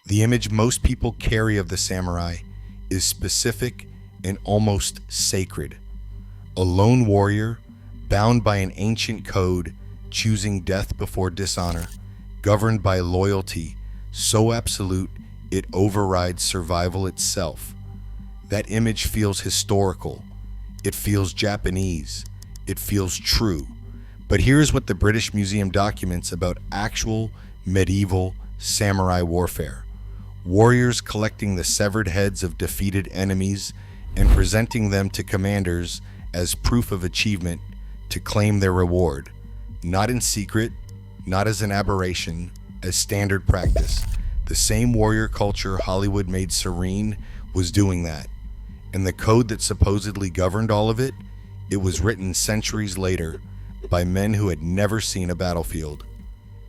The image most people carry of the samurai is specific and almost sacred. A lone warrior, bound by an ancient code, choosing death before dishonor, governed by loyalty so absolute it overrides survival itself. That image feels historical. It feels Japanese. It feels true. But here's what the British Museum documents about actual medieval samurai warfare. Warriors collecting the severed heads of defeated enemies and presenting them to commanders as proof of achievement to claim their reward. Not in secret, not as an aberration, as standard practice. The same warrior culture Hollywood made serene was doing that. And the code that supposedly governed all of it, it was written centuries later by men who had never seen a battlefield.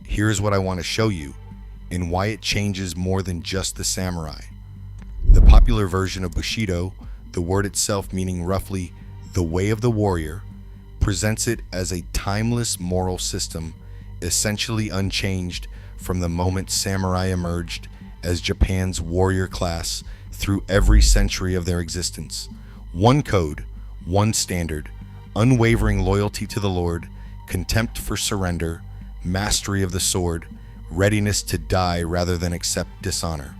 Here's what I want to show you, and why it changes more than just the samurai. The popular version of bushidō, the word itself meaning roughly the way of the warrior, presents it as a timeless moral system, essentially unchanged from the moment samurai emerged as Japan's warrior class through every century of their existence. One code, one standard, unwavering loyalty to the Lord, contempt for surrender, mastery of the sword, readiness to die rather than accept dishonor.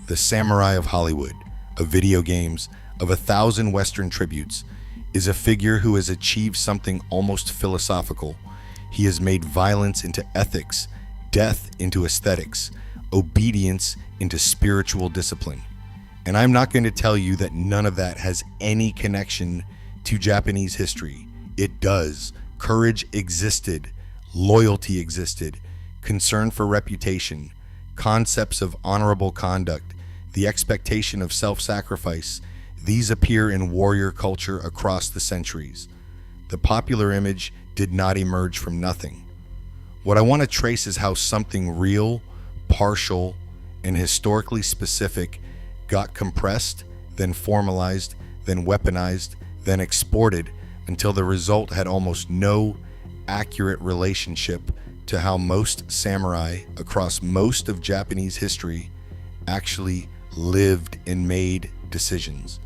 The samurai of Hollywood, of video games, of 1,000 Western tributes, is a figure who has achieved something almost philosophical. He has made violence into ethics, death into aesthetics, obedience into spiritual discipline. And I'm not going to tell you that none of that has any connection to Japanese history. It does. Courage existed, loyalty existed, concern for reputation, concepts of honorable conduct, the expectation of self-sacrifice. These appear in warrior culture across the centuries. The popular image did not emerge from nothing. What I want to trace is how something real, partial, and historically specific got compressed, then formalized, then weaponized, then exported until the result had almost no accurate relationship to how most samurai across most of Japanese history actually lived and made decisions.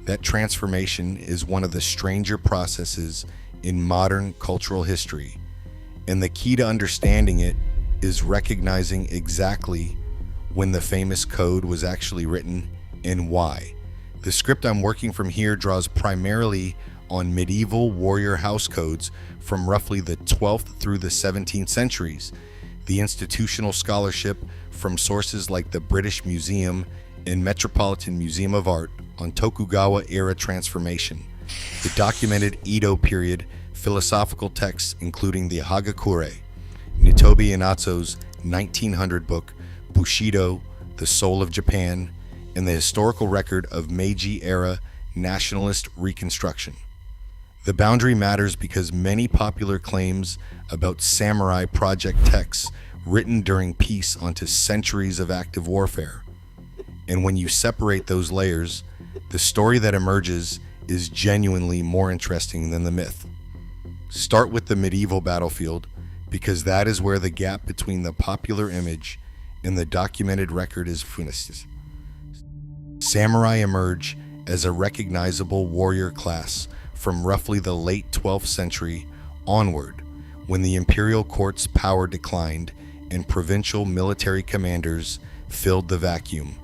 That transformation is one of the stranger processes in modern cultural history, and the key to understanding it is recognizing exactly when the famous code was actually written and why. The script I'm working from here draws primarily on medieval warrior house codes from roughly the 12th through the 17th centuries, the institutional scholarship from sources like the British Museum and Metropolitan Museum of Art on Tokugawa-era transformation, the documented Edo period philosophical texts including the Hagakure, Nitobe Inatsu's 1900 book, Bushidō, The Soul of Japan, and the historical record of Meiji-era nationalist reconstruction. The boundary matters because many popular claims about samurai project texts written during peace onto centuries of active warfare. And when you separate those layers, the story that emerges is genuinely more interesting than the myth. Start with the medieval battlefield, because that is where the gap between the popular image and the documented record is funest. Samurai emerge as a recognizable warrior class from roughly the late 12th century onward, when the imperial court's power declined and provincial military commanders filled the vacuum.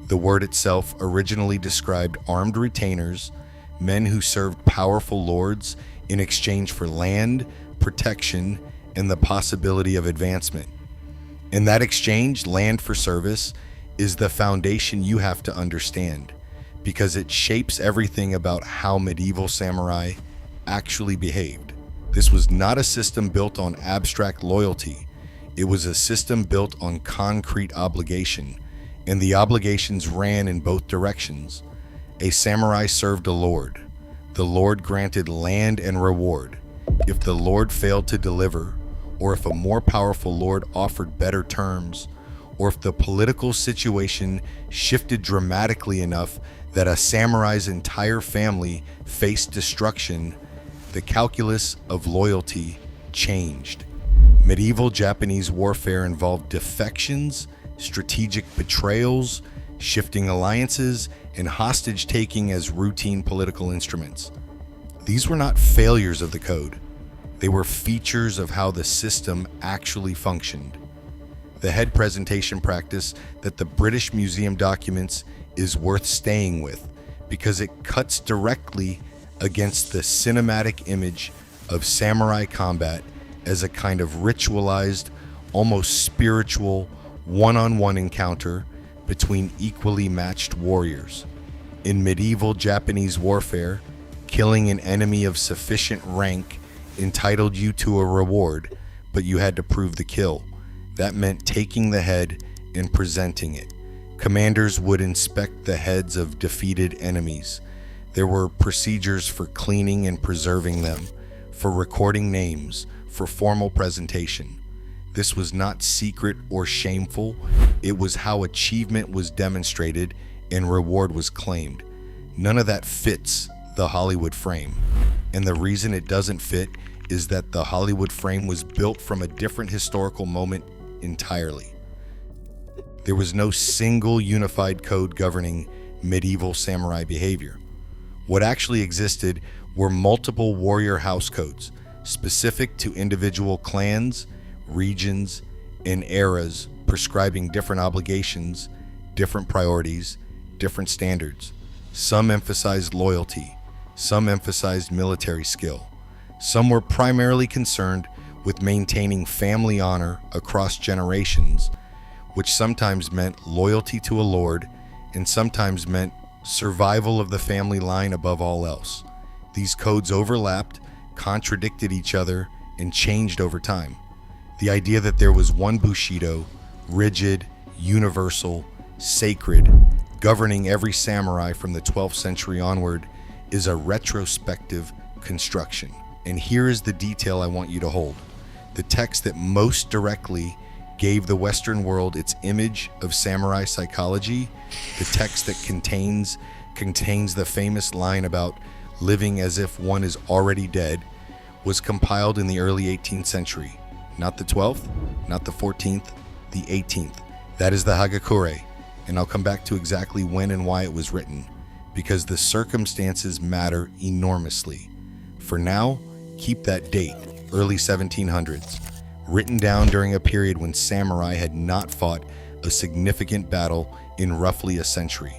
The word itself originally described armed retainers, men who served powerful lords in exchange for land, protection, and the possibility of advancement. In that exchange, land for service, is the foundation you have to understand, because it shapes everything about how medieval samurai actually behaved. This was not a system built on abstract loyalty. It was a system built on concrete obligation, and the obligations ran in both directions. A samurai served a lord. The lord granted land and reward. If the lord failed to deliver, or if a more powerful lord offered better terms, or if the political situation shifted dramatically enough that a samurai's entire family faced destruction, the calculus of loyalty changed. Medieval Japanese warfare involved defections, strategic betrayals, shifting alliances, and hostage-taking as routine political instruments. These were not failures of the code. They were features of how the system actually functioned. The head presentation practice that the British Museum documents is worth staying with because it cuts directly against the cinematic image of samurai combat as a kind of ritualized, almost spiritual, one-on-one encounter between equally matched warriors. In medieval Japanese warfare, killing an enemy of sufficient rank entitled you to a reward, but you had to prove the kill. That meant taking the head and presenting it. Commanders would inspect the heads of defeated enemies. There were procedures for cleaning and preserving them, for recording names, for formal presentation. This was not secret or shameful. It was how achievement was demonstrated and reward was claimed. None of that fits the Hollywood frame. And the reason it doesn't fit is that the Hollywood frame was built from a different historical moment entirely. There was no single unified code governing medieval samurai behavior. What actually existed were multiple warrior house codes, specific to individual clans, regions, and eras, prescribing different obligations, different priorities, different standards. Some emphasized loyalty, some emphasized military skill. Some were primarily concerned with maintaining family honor across generations, which sometimes meant loyalty to a lord and sometimes meant survival of the family line above all else. These codes overlapped, contradicted each other, and changed over time. The idea that there was one bushidō, rigid, universal, sacred, governing every samurai from the 12th century onward is a retrospective construction. And here is the detail I want you to hold. The text that most directly gave the Western world its image of samurai psychology, the text that contains the famous line about living as if one is already dead, was compiled in the early 18th century. Not the 12th, not the 14th, the 18th. That is the Hagakure, and I'll come back to exactly when and why it was written, because the circumstances matter enormously. For now, keep that date, early 1700s, written down during a period when samurai had not fought a significant battle in roughly a century.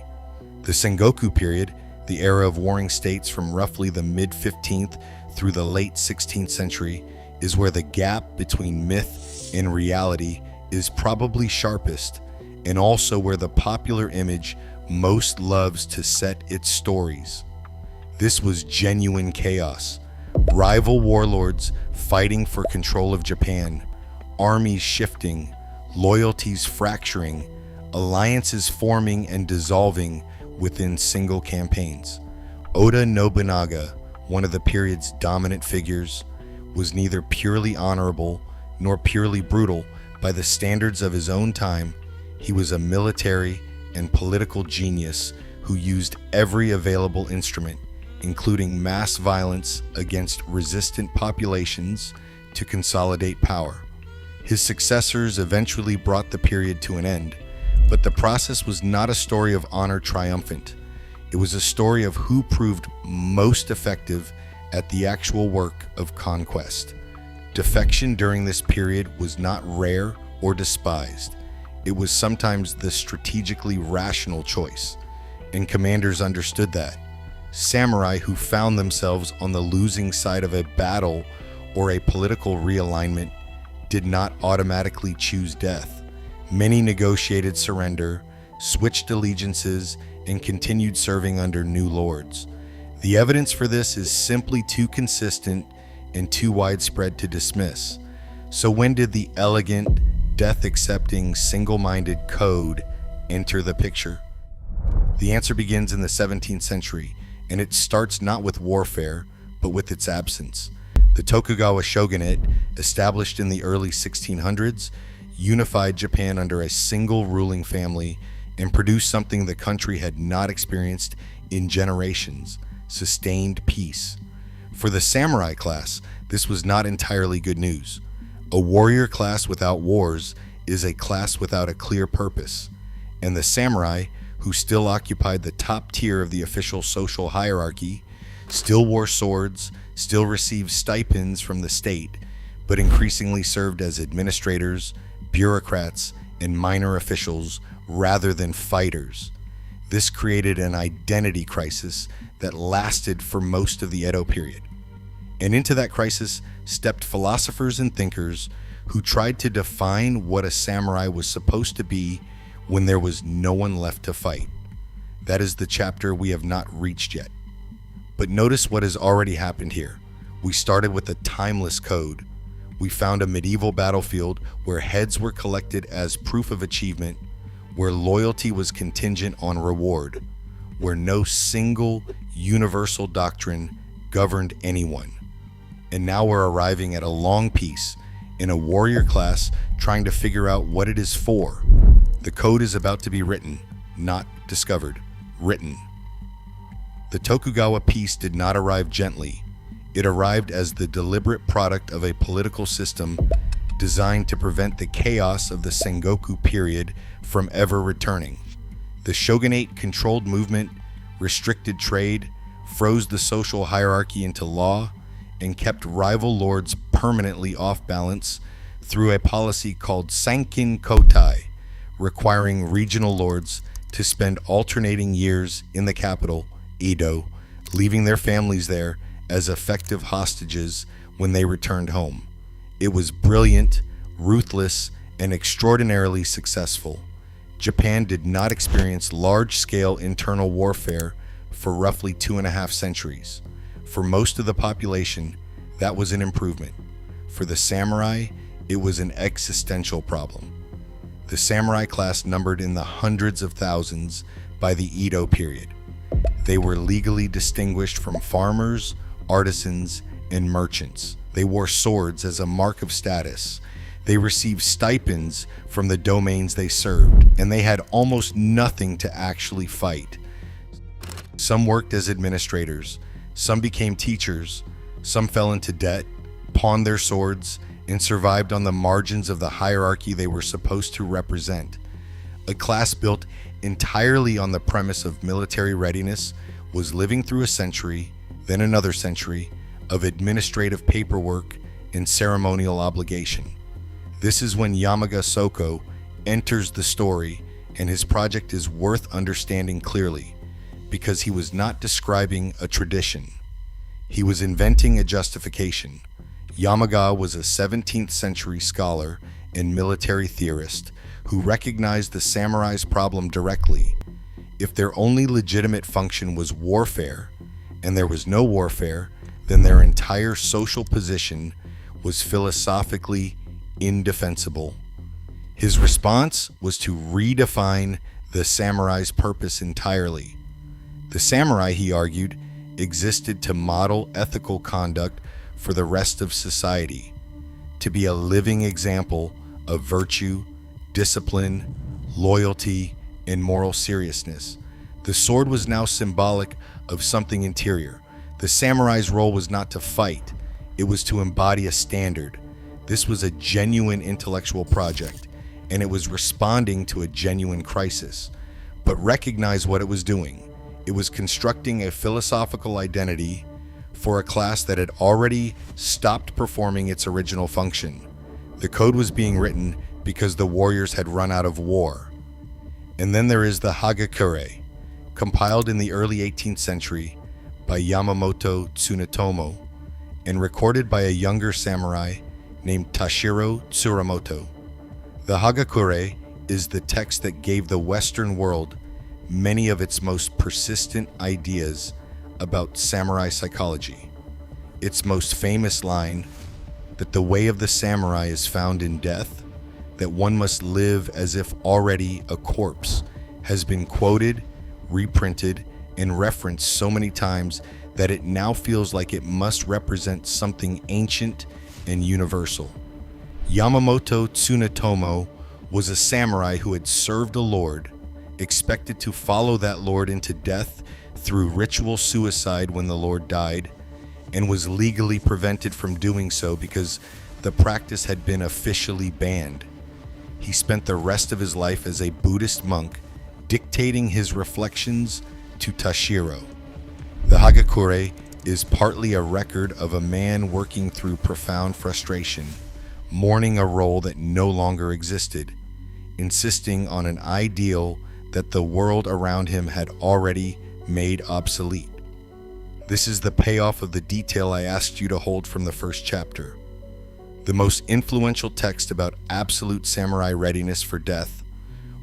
The Sengoku period, the era of warring states from roughly the mid-15th through the late 16th century, is where the gap between myth and reality is probably sharpest, and also where the popular image most loves to set its stories. This was genuine chaos. Rival warlords fighting for control of Japan, armies shifting, loyalties fracturing, alliances forming and dissolving within single campaigns. Oda Nobunaga, one of the period's dominant figures, was neither purely honorable nor purely brutal by the standards of his own time. He was a military and political genius who used every available instrument, including mass violence against resistant populations, to consolidate power. His successors eventually brought the period to an end, but the process was not a story of honor triumphant. It was a story of who proved most effective at the actual work of conquest. Defection during this period was not rare or despised. It was sometimes the strategically rational choice, and commanders understood that. Samurai who found themselves on the losing side of a battle or a political realignment did not automatically choose death. Many negotiated surrender, switched allegiances, and continued serving under new lords. The evidence for this is simply too consistent and too widespread to dismiss. So when did the elegant, death-accepting, single-minded code enter the picture? The answer begins in the 17th century, and it starts not with warfare, but with its absence. The Tokugawa shogunate, established in the early 1600s, unified Japan under a single ruling family and produced something the country had not experienced in generations: sustained peace. For the samurai class, this was not entirely good news. A warrior class without wars is a class without a clear purpose, and the samurai, who still occupied the top tier of the official social hierarchy, still wore swords, still received stipends from the state, but increasingly served as administrators, bureaucrats, and minor officials rather than fighters. This created an identity crisis that lasted for most of the Edo period. And into that crisis stepped philosophers and thinkers who tried to define what a samurai was supposed to be when there was no one left to fight. That is the chapter we have not reached yet. But notice what has already happened here. We started with a timeless code. We found a medieval battlefield where heads were collected as proof of achievement, where loyalty was contingent on reward, where no single universal doctrine governed anyone. And now we're arriving at a long piece in a warrior class trying to figure out what it is for. The code is about to be written, not discovered, written. The Tokugawa peace did not arrive gently. It arrived as the deliberate product of a political system designed to prevent the chaos of the Sengoku period from ever returning. The shogunate controlled movement, restricted trade, froze the social hierarchy into law, and kept rival lords permanently off balance through a policy called Sankin Kotai, requiring regional lords to spend alternating years in the capital, Edo, leaving their families there as effective hostages when they returned home. It was brilliant, ruthless, and extraordinarily successful. Japan did not experience large-scale internal warfare for roughly 2.5 centuries. For most of the population, that was an improvement. For the samurai, it was an existential problem. The samurai class numbered in the hundreds of thousands by the Edo period. They were legally distinguished from farmers, artisans, and merchants. They wore swords as a mark of status. They received stipends from the domains they served, and they had almost nothing to actually fight. Some worked as administrators, some became teachers, some fell into debt, pawned their swords, and survived on the margins of the hierarchy they were supposed to represent. A class built entirely on the premise of military readiness was living through a century, then another century, of administrative paperwork and ceremonial obligation. This is when Yamaga Soko enters the story, and his project is worth understanding clearly, because he was not describing a tradition. He was inventing a justification. Yamaga was a 17th century scholar and military theorist who recognized the samurai's problem directly. If their only legitimate function was warfare, and there was no warfare, then their entire social position was philosophically indefensible. His response was to redefine the samurai's purpose entirely. The samurai, he argued, existed to model ethical conduct for the rest of society, to be a living example of virtue, discipline, loyalty, and moral seriousness. The sword was now symbolic of something interior. The samurai's role was not to fight, it was to embody a standard. This was a genuine intellectual project, and it was responding to a genuine crisis. But recognize what it was doing. It was constructing a philosophical identity for a class that had already stopped performing its original function. The code was being written because the warriors had run out of war. And then there is the Hagakure, compiled in the early 18th century by Yamamoto Tsunetomo and recorded by a younger samurai named Tashiro Tsurumoto. The Hagakure is the text that gave the Western world many of its most persistent ideas about samurai psychology. Its most famous line, that the way of the samurai is found in death, that one must live as if already a corpse, has been quoted, reprinted, and referenced so many times that it now feels like it must represent something ancient and universal. Yamamoto Tsunetomo was a samurai who had served a lord, expected to follow that lord into death through ritual suicide when the lord died, and was legally prevented from doing so because the practice had been officially banned. he spent the rest of his life as a Buddhist monk, dictating his reflections to Tashiro. The Hagakure is partly a record of a man working through profound frustration, mourning a role that no longer existed, insisting on an ideal that the world around him had already made obsolete. This is the payoff of the detail I asked you to hold from the first chapter. The most influential text about absolute samurai readiness for death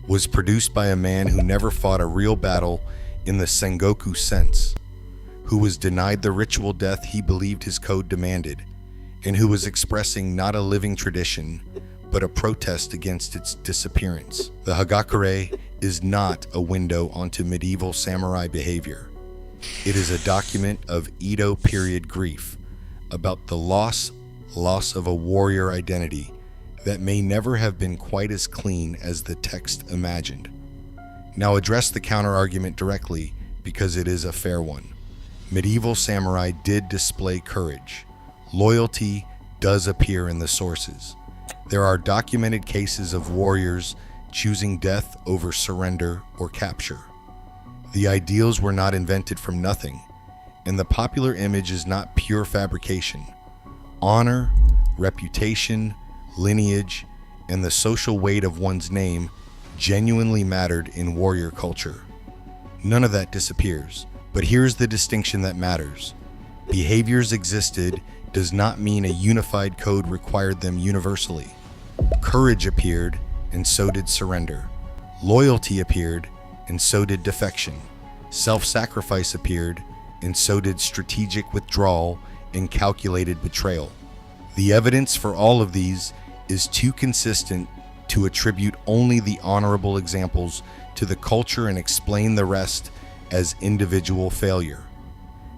was produced by a man who never fought a real battle in the Sengoku sense, who was denied the ritual death he believed his code demanded, and who was expressing not a living tradition, but a protest against its disappearance. The Hagakure is not a window onto medieval samurai behavior. It is a document of Edo period grief about the loss of a warrior identity that may never have been quite as clean as the text imagined. Now address the counter-argument directly, because it is a fair one. Medieval samurai did display courage. Loyalty does appear in the sources. There are documented cases of warriors choosing death over surrender or capture. The ideals were not invented from nothing, and the popular image is not pure fabrication. Honor, reputation, lineage, and the social weight of one's name genuinely mattered in warrior culture. None of that disappears, but here's the distinction that matters. Behaviors existed does not mean a unified code required them universally. Courage appeared, and so did surrender. Loyalty appeared, and so did defection. Self-sacrifice appeared, and so did strategic withdrawal and calculated betrayal. The evidence for all of these is too consistent to attribute only the honorable examples to the culture and explain the rest as individual failure.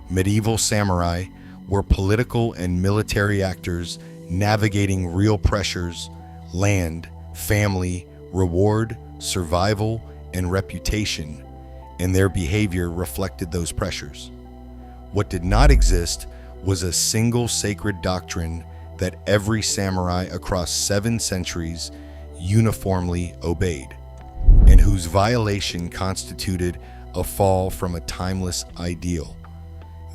Medieval samurai were political and military actors navigating real pressures: land, family, reward, survival, and reputation, and their behavior reflected those pressures. What did not exist was a single sacred doctrine that every samurai across 7 centuries uniformly obeyed, and whose violation constituted a fall from a timeless ideal.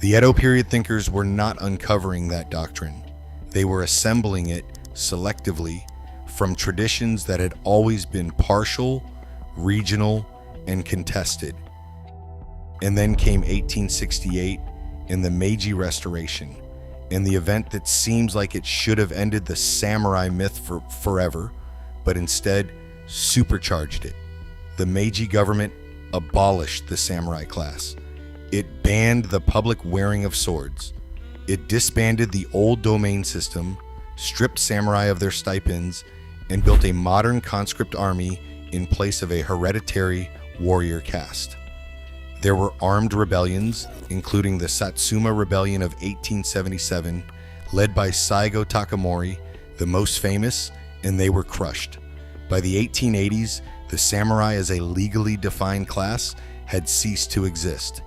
The Edo period thinkers were not uncovering that doctrine. They were assembling it selectively from traditions that had always been partial, regional, and contested. And then came 1868 and the Meiji Restoration, and the event that seems like it should have ended the samurai myth forever, but instead supercharged it. The Meiji government abolished the samurai class. It banned the public wearing of swords. It disbanded the old domain system, stripped samurai of their stipends, and built a modern conscript army in place of a hereditary warrior caste. There were armed rebellions, including the Satsuma Rebellion of 1877, led by Saigo Takamori, the most famous, and they were crushed. By the 1880s, the samurai as a legally defined class had ceased to exist.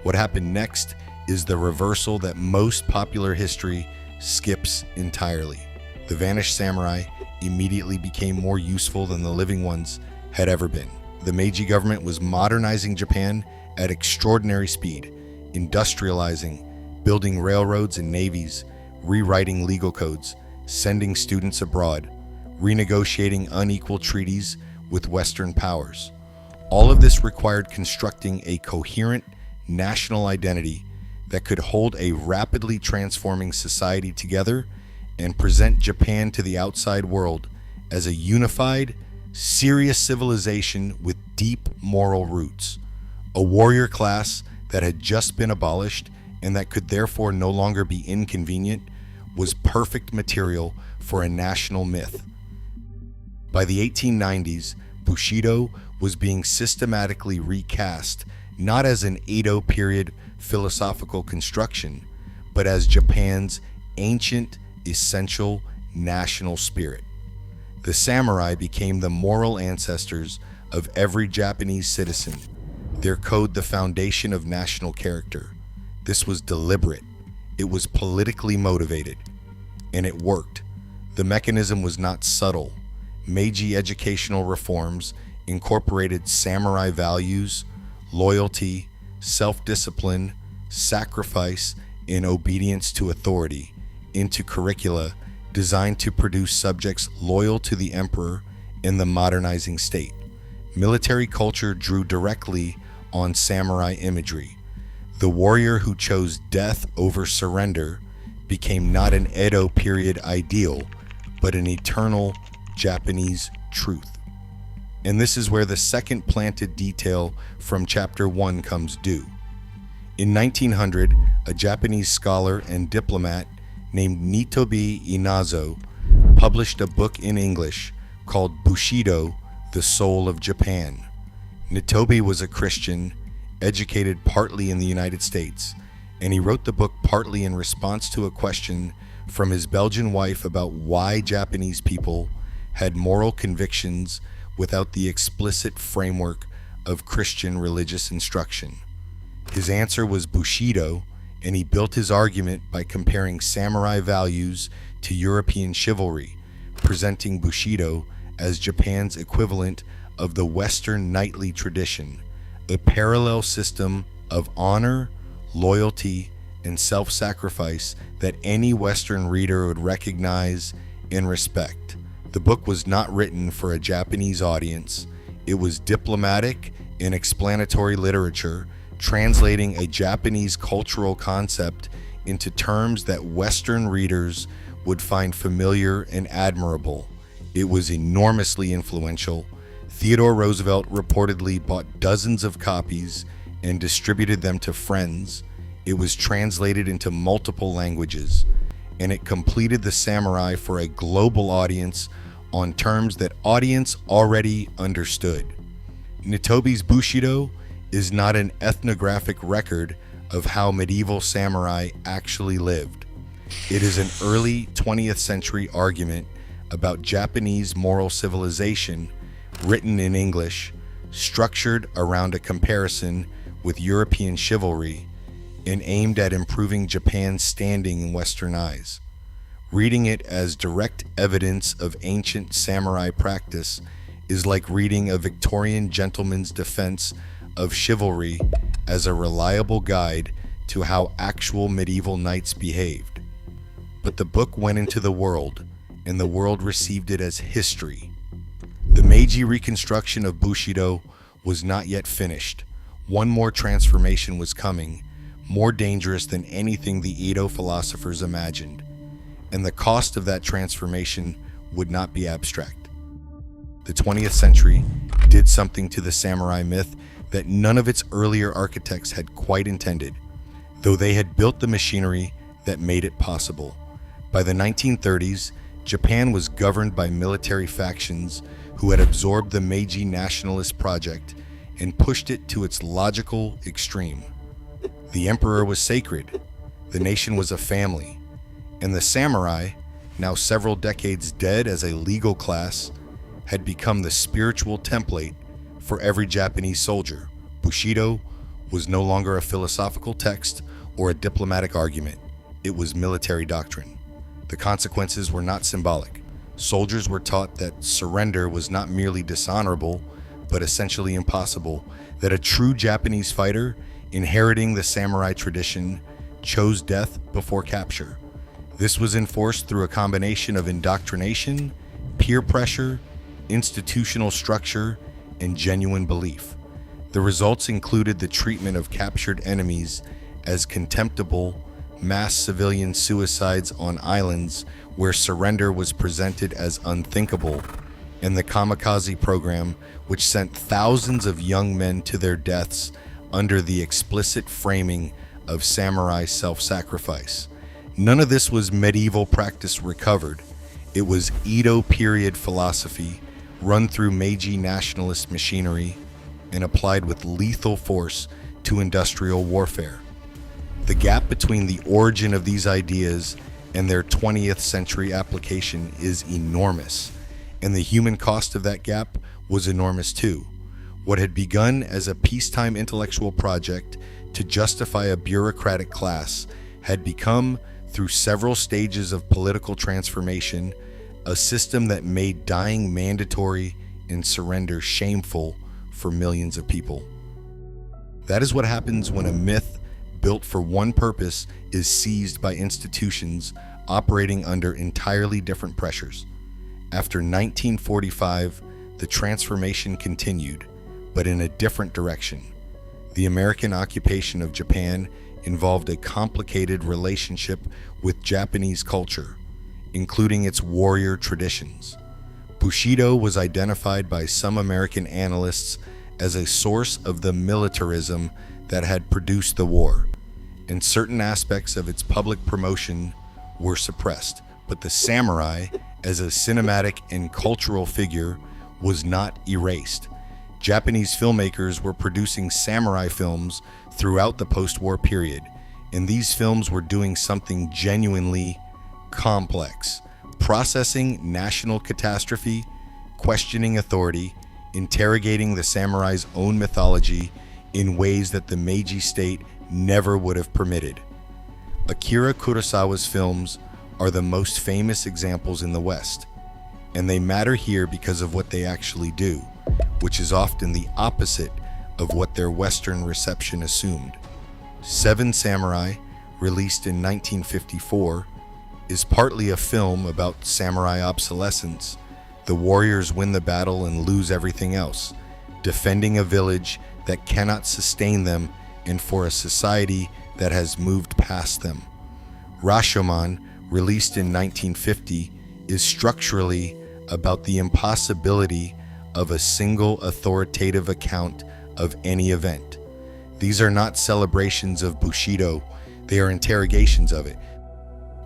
What happened next is the reversal that most popular history skips entirely. The vanished samurai immediately became more useful than the living ones had ever been. The Meiji government was modernizing Japan at extraordinary speed, industrializing, building railroads and navies, rewriting legal codes, sending students abroad, renegotiating unequal treaties with Western powers. All of this required constructing a coherent national identity that could hold a rapidly transforming society together and present Japan to the outside world as a unified, serious civilization with deep moral roots. A warrior class that had just been abolished and that could therefore no longer be inconvenient was perfect material for a national myth. By the 1890s, Bushido was being systematically recast not as an Edo period philosophical construction, but as Japan's ancient, essential national spirit. The samurai became the moral ancestors of every Japanese citizen, their code the foundation of national character. This was deliberate, it was politically motivated, and it worked. The mechanism was not subtle, Meiji educational reforms incorporated samurai values, loyalty, self-discipline, sacrifice, and obedience to authority into curricula designed to produce subjects loyal to the emperor in the modernizing state. Military culture drew directly on samurai imagery. The warrior who chose death over surrender became not an Edo period ideal, but an eternal Japanese truth. And this is where the second planted detail from chapter 1 comes due. In 1900, a Japanese scholar and diplomat named Nitobe Inazo published a book in English called Bushidō, the Soul of Japan. Nitobe was a Christian, educated partly in the United States, and he wrote the book partly in response to a question from his Belgian wife about why Japanese people had moral convictions without the explicit framework of Christian religious instruction. His answer was Bushido, and he built his argument by comparing samurai values to European chivalry, presenting Bushido as Japan's equivalent of the Western knightly tradition, a parallel system of honor, loyalty, and self-sacrifice that any Western reader would recognize and respect. The book was not written for a Japanese audience. It was diplomatic and explanatory literature, translating a Japanese cultural concept into terms that Western readers would find familiar and admirable. It was enormously influential. Theodore Roosevelt reportedly bought dozens of copies and distributed them to friends. It was translated into multiple languages, and it completed the samurai for a global audience on terms that audience already understood. Nitobe's Bushido is not an ethnographic record of how medieval samurai actually lived. It is an early 20th century argument about Japanese moral civilization written in English, structured around a comparison with European chivalry, and aimed at improving Japan's standing in Western eyes. Reading it as direct evidence of ancient samurai practice is like reading a Victorian gentleman's defense of chivalry as a reliable guide to how actual medieval knights behaved. But the book went into the world, and the world received it as history. The Meiji reconstruction of Bushido was not yet finished. One more transformation was coming, more dangerous than anything the Edo philosophers imagined. And the cost of that transformation would not be abstract. The 20th century did something to the samurai myth that none of its earlier architects had quite intended, though they had built the machinery that made it possible. By the 1930s, Japan was governed by military factions who had absorbed the Meiji nationalist project and pushed it to its logical extreme. The emperor was sacred, the nation was a family, and the samurai, now several decades dead as a legal class, had become the spiritual template for every Japanese soldier. Bushido was no longer a philosophical text or a diplomatic argument. It was military doctrine. The consequences were not symbolic. Soldiers were taught that surrender was not merely dishonorable, but essentially impossible, that a true Japanese fighter, inheriting the samurai tradition, chose death before capture. This was enforced through a combination of indoctrination, peer pressure, institutional structure, and genuine belief. The results included the treatment of captured enemies as contemptible, mass civilian suicides on islands where surrender was presented as unthinkable, and the kamikaze program, which sent thousands of young men to their deaths under the explicit framing of samurai self-sacrifice. None of this was medieval practice recovered. It was Edo period philosophy run through Meiji nationalist machinery and applied with lethal force to industrial warfare. The gap between the origin of these ideas and their 20th century application is enormous, and the human cost of that gap was enormous too. What had begun as a peacetime intellectual project to justify a bureaucratic class had become, through several stages of political transformation, a system that made dying mandatory and surrender shameful for millions of people. That is what happens when a myth built for one purpose is seized by institutions operating under entirely different pressures. After 1945, the transformation continued, but in a different direction. The American occupation of Japan involved a complicated relationship with Japanese culture, including its warrior traditions. Bushido was identified by some American analysts as a source of the militarism that had produced the war, and certain aspects of its public promotion were suppressed. But the samurai, as a cinematic and cultural figure, was not erased. Japanese filmmakers were producing samurai films throughout the post-war period, and these films were doing something genuinely complex, processing national catastrophe, questioning authority, interrogating the samurai's own mythology in ways that the Meiji state never would have permitted. Akira Kurosawa's films are the most famous examples in the West, and they matter here because of what they actually do, which is often the opposite of what their Western reception assumed. Seven Samurai, released in 1954, is partly a film about samurai obsolescence. The warriors win the battle and lose everything else, defending a village that cannot sustain them and for a society that has moved past them. Rashomon, released in 1950, is structurally about the impossibility of a single authoritative account of any event. These are not celebrations of Bushido, they are interrogations of it.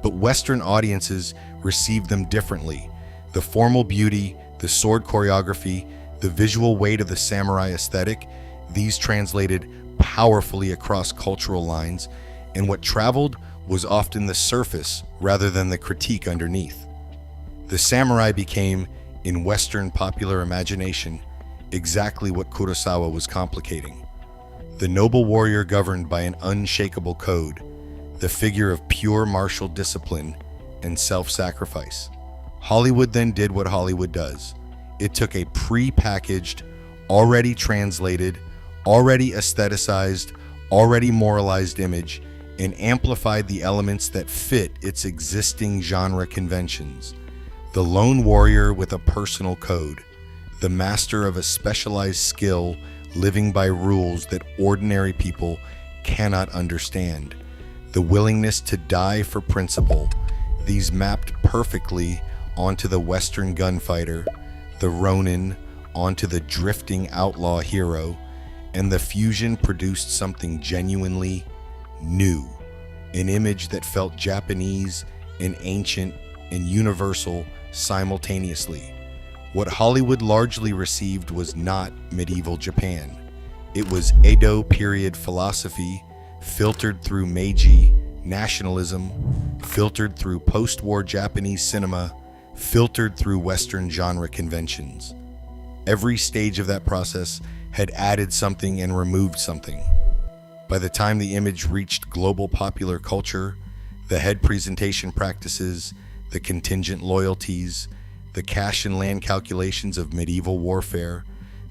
But Western audiences receive them differently. The formal beauty, the sword choreography, the visual weight of the samurai aesthetic, these translated powerfully across cultural lines, and what traveled was often the surface rather than the critique underneath. The samurai became, in Western popular imagination, exactly what Kurosawa was complicating. The noble warrior governed by an unshakable code, the figure of pure martial discipline and self-sacrifice. Hollywood then did what Hollywood does. It took a pre-packaged, already translated, already aestheticized, already moralized image and amplified the elements that fit its existing genre conventions. The lone warrior with a personal code, the master of a specialized skill living by rules that ordinary people cannot understand, the willingness to die for principle. These mapped perfectly onto the Western gunfighter, the Ronin onto the drifting outlaw hero, and the fusion produced something genuinely new, an image that felt Japanese and ancient and universal simultaneously. What Hollywood largely received was not medieval Japan. It was Edo period philosophy filtered through Meiji nationalism, filtered through post-war Japanese cinema, filtered through Western genre conventions. Every stage of that process had added something and removed something. By the time the image reached global popular culture, the head presentation practices, the contingent loyalties, the cash and land calculations of medieval warfare,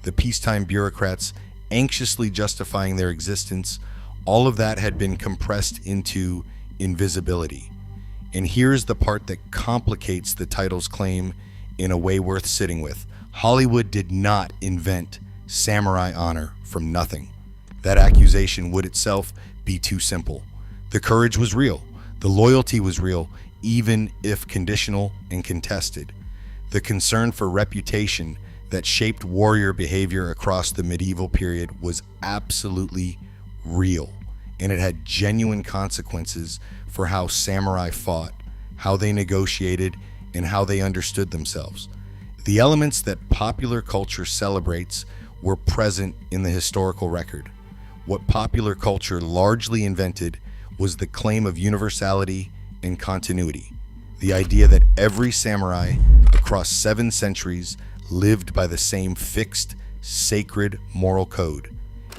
the peacetime bureaucrats anxiously justifying their existence, all of that had been compressed into invisibility. And here's the part that complicates the title's claim in a way worth sitting with. Hollywood did not invent samurai honor from nothing. That accusation would itself be too simple. The courage was real. The loyalty was real, even if conditional and contested. The concern for reputation that shaped warrior behavior across the medieval period was absolutely real, and it had genuine consequences for how samurai fought, how they negotiated, and how they understood themselves. The elements that popular culture celebrates were present in the historical record. What popular culture largely invented was the claim of universality and continuity. The idea that every samurai across 7 centuries lived by the same fixed, sacred moral code,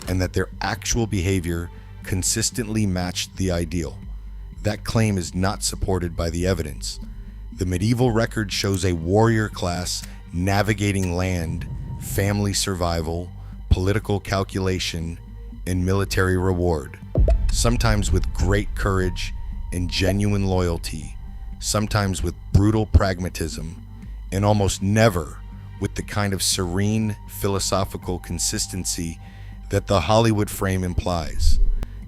and that their actual behavior consistently matched the ideal. That claim is not supported by the evidence. The medieval record shows a warrior class navigating land, family survival, political calculation, and military reward, sometimes with great courage and genuine loyalty, sometimes with brutal pragmatism, and almost never with the kind of serene philosophical consistency that the Hollywood frame implies.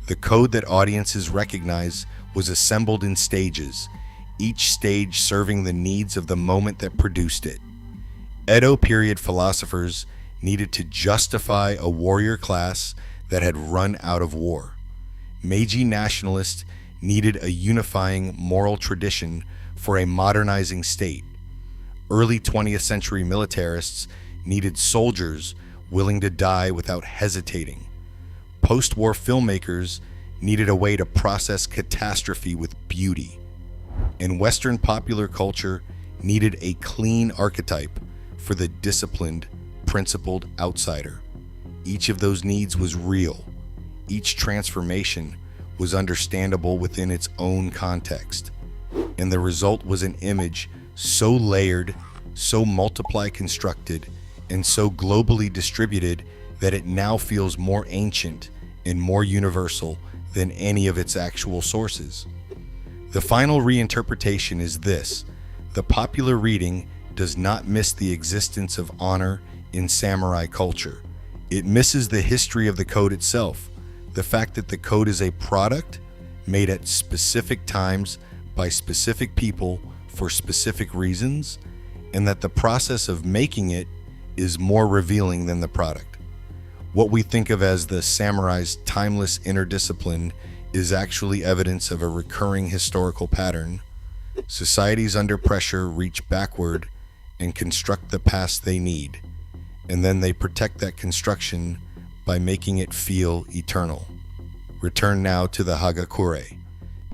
The code that audiences recognize was assembled in stages, each stage serving the needs of the moment that produced it. Edo period philosophers needed to justify a warrior class that had run out of war. Meiji nationalists needed a unifying moral tradition for a modernizing state. Early 20th century militarists needed soldiers willing to die without hesitating. Post-war filmmakers needed a way to process catastrophe with beauty. And Western popular culture needed a clean archetype for the disciplined, principled outsider. Each of those needs was real. Each transformation was understandable within its own context. And the result was an image so layered, so multiply-constructed, and so globally distributed that it now feels more ancient and more universal than any of its actual sources. The final reinterpretation is this: the popular reading does not miss the existence of honor in samurai culture. It misses the history of the code itself, the fact that the code is a product made at specific times by specific people for specific reasons, and that the process of making it is more revealing than the product. What we think of as the samurai's timeless inner discipline is actually evidence of a recurring historical pattern. Societies under pressure reach backward and construct the past they need, and then they protect that construction by making it feel eternal. Return now to the Hagakure.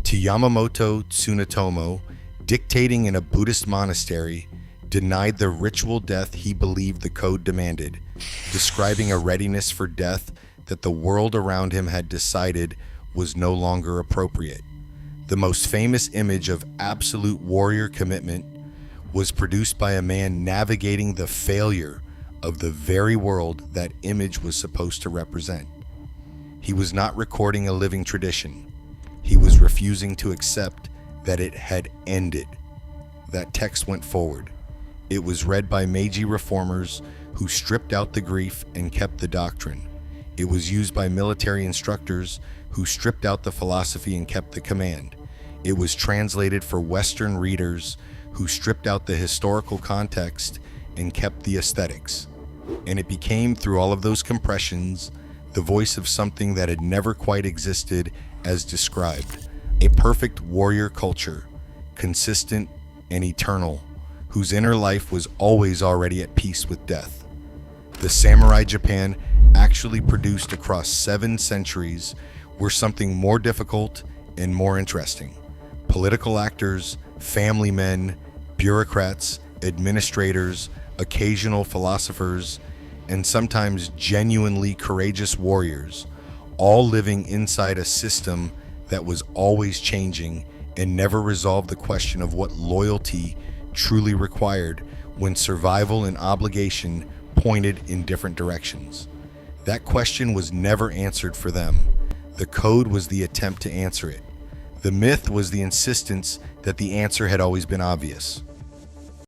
To Yamamoto Tsunetomo, dictating in a Buddhist monastery, denied the ritual death he believed the code demanded, describing a readiness for death that the world around him had decided was no longer appropriate. The most famous image of absolute warrior commitment was produced by a man navigating the failure of the very world that image was supposed to represent. He was not recording a living tradition. He was refusing to accept that it had ended. That text went forward. It was read by Meiji reformers who stripped out the grief and kept the doctrine. It was used by military instructors who stripped out the philosophy and kept the command. It was translated for Western readers who stripped out the historical context and kept the aesthetics. And it became, through all of those compressions, the voice of something that had never quite existed as described. A perfect warrior culture, consistent and eternal, whose inner life was always already at peace with death. The samurai Japan actually produced across 7 centuries were something more difficult and more interesting. Political actors, family men, bureaucrats, administrators, occasional philosophers, and sometimes genuinely courageous warriors, all living inside a system that was always changing and never resolved the question of what loyalty truly required when survival and obligation pointed in different directions. That question was never answered for them. The code was the attempt to answer it. The myth was the insistence that the answer had always been obvious.